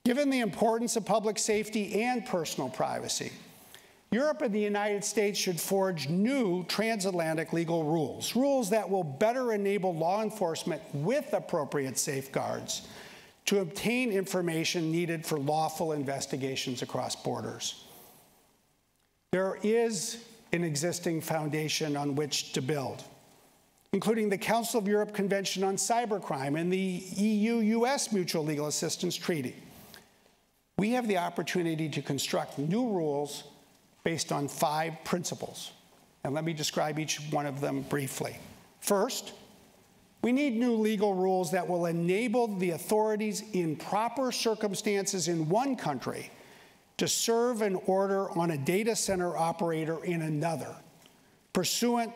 Given the importance of public safety and personal privacy, Europe and the United States should forge new transatlantic legal rules that will better enable law enforcement with appropriate safeguards to obtain information needed for lawful investigations across borders. There is an existing foundation on which to build, including the Council of Europe Convention on Cybercrime and the EU-US Mutual Legal Assistance Treaty. We have the opportunity to construct new rules based on 5 principles, and let me describe each one of them briefly. First, we need new legal rules that will enable the authorities in proper circumstances in one country to serve an order on a data center operator in another, pursuant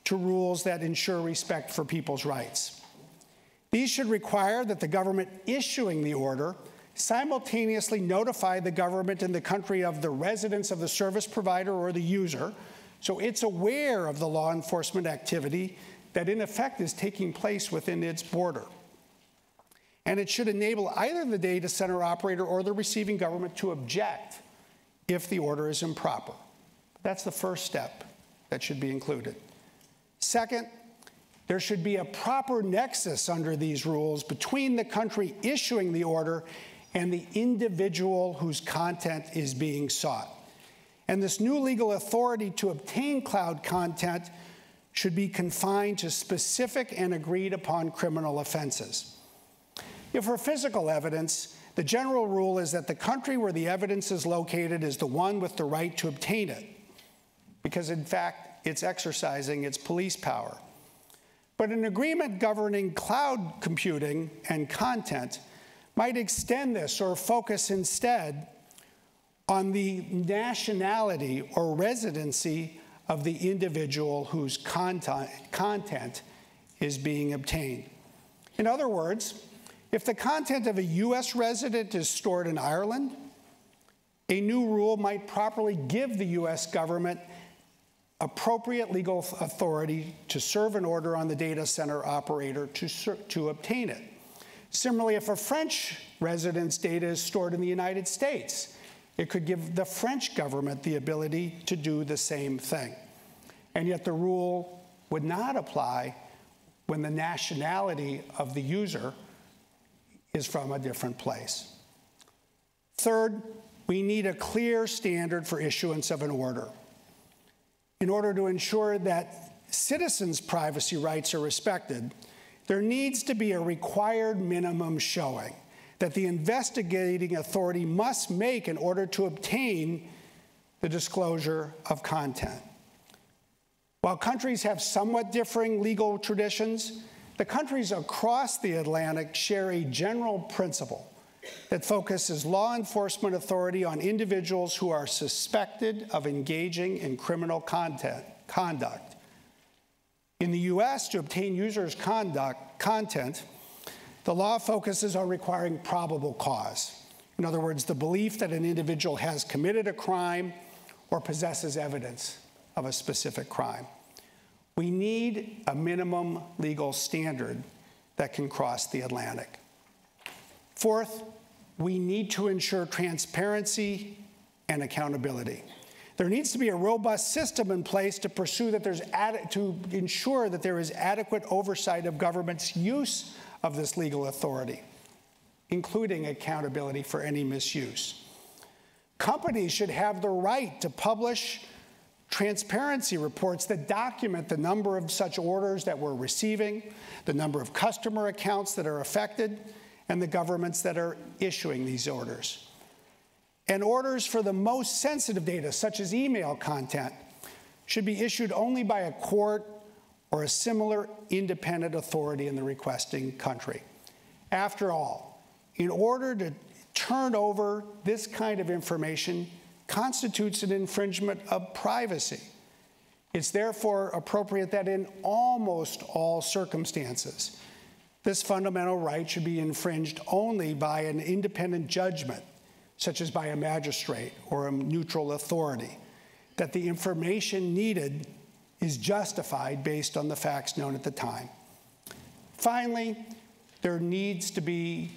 to rules that ensure respect for people's rights. These should require that the government issuing the order simultaneously notify the government in the country of the residence of the service provider or the user, so it's aware of the law enforcement activity that in effect is taking place within its border. And it should enable either the data center operator or the receiving government to object if the order is improper. That's the first step that should be included. Second, there should be a proper nexus under these rules between the country issuing the order and the individual whose content is being sought. And this new legal authority to obtain cloud content should be confined to specific and agreed upon criminal offenses. If for physical evidence, the general rule is that the country where the evidence is located is the one with the right to obtain it, because in fact, it's exercising its police power. But an agreement governing cloud computing and content might extend this or focus instead on the nationality or residency of the individual whose content is being obtained. In other words, if the content of a US resident is stored in Ireland, a new rule might properly give the US government appropriate legal authority to serve an order on the data center operator to obtain it. Similarly, if a French resident's data is stored in the United States, it could give the French government the ability to do the same thing. And yet the rule would not apply when the nationality of the user is from a different place. Third, we need a clear standard for issuance of an order. In order to ensure that citizens' privacy rights are respected, there needs to be a required minimum showing that the investigating authority must make in order to obtain the disclosure of content. While countries have somewhat differing legal traditions, the countries across the Atlantic share a general principle that focuses law enforcement authority on individuals who are suspected of engaging in criminal conduct. In the US, to obtain users' content, the law focuses on requiring probable cause. In other words, the belief that an individual has committed a crime or possesses evidence of a specific crime. We need a minimum legal standard that can cross the Atlantic. Fourth, we need to ensure transparency and accountability. There needs to be a robust system in place to ensure that there is adequate oversight of government's use of this legal authority, including accountability for any misuse. Companies should have the right to publish transparency reports that document the number of such orders that we're receiving, the number of customer accounts that are affected, and the governments that are issuing these orders. And orders for the most sensitive data, such as email content, should be issued only by a court or a similar independent authority in the requesting country. After all, in order to turn over this kind of information constitutes an infringement of privacy. It's therefore appropriate that in almost all circumstances, this fundamental right should be infringed only by an independent judgment, such as by a magistrate or a neutral authority, that the information needed is justified based on the facts known at the time. Finally, there needs to be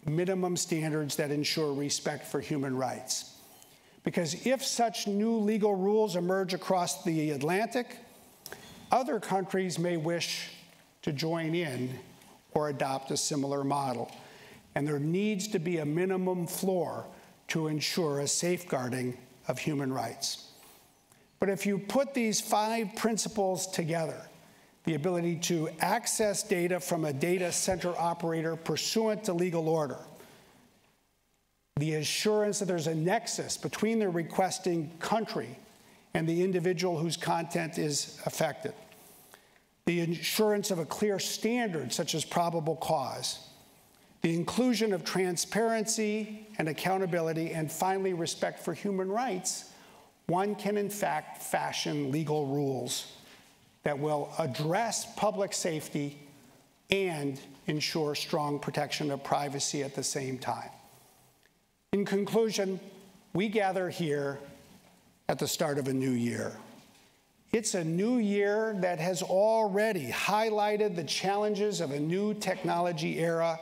minimum standards that ensure respect for human rights. Because if such new legal rules emerge across the Atlantic, other countries may wish to join in or adopt a similar model. And there needs to be a minimum floor to ensure a safeguarding of human rights. But if you put these 5 principles together, the ability to access data from a data center operator pursuant to legal order, the assurance that there's a nexus between the requesting country and the individual whose content is affected, the assurance of a clear standard such as probable cause, the inclusion of transparency and accountability, and finally, respect for human rights, one can in fact fashion legal rules that will address public safety and ensure strong protection of privacy at the same time. In conclusion, we gather here at the start of a new year. It's a new year that has already highlighted the challenges of a new technology era,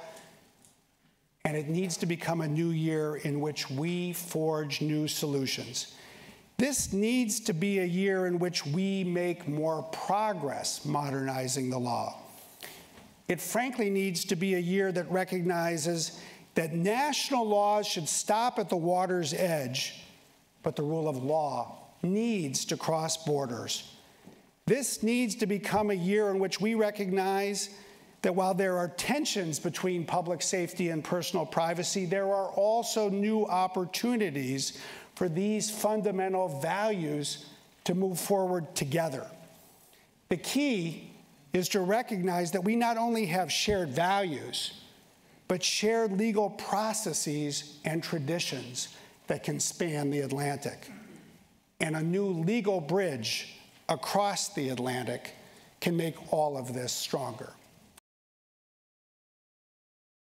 and it needs to become a new year in which we forge new solutions. This needs to be a year in which we make more progress modernizing the law. It frankly needs to be a year that recognizes that national laws should stop at the water's edge, but the rule of law needs to cross borders. This needs to become a year in which we recognize that while there are tensions between public safety and personal privacy, there are also new opportunities for these fundamental values to move forward together. The key is to recognize that we not only have shared values, but shared legal processes and traditions that can span the Atlantic. And a new legal bridge across the Atlantic can make all of this stronger.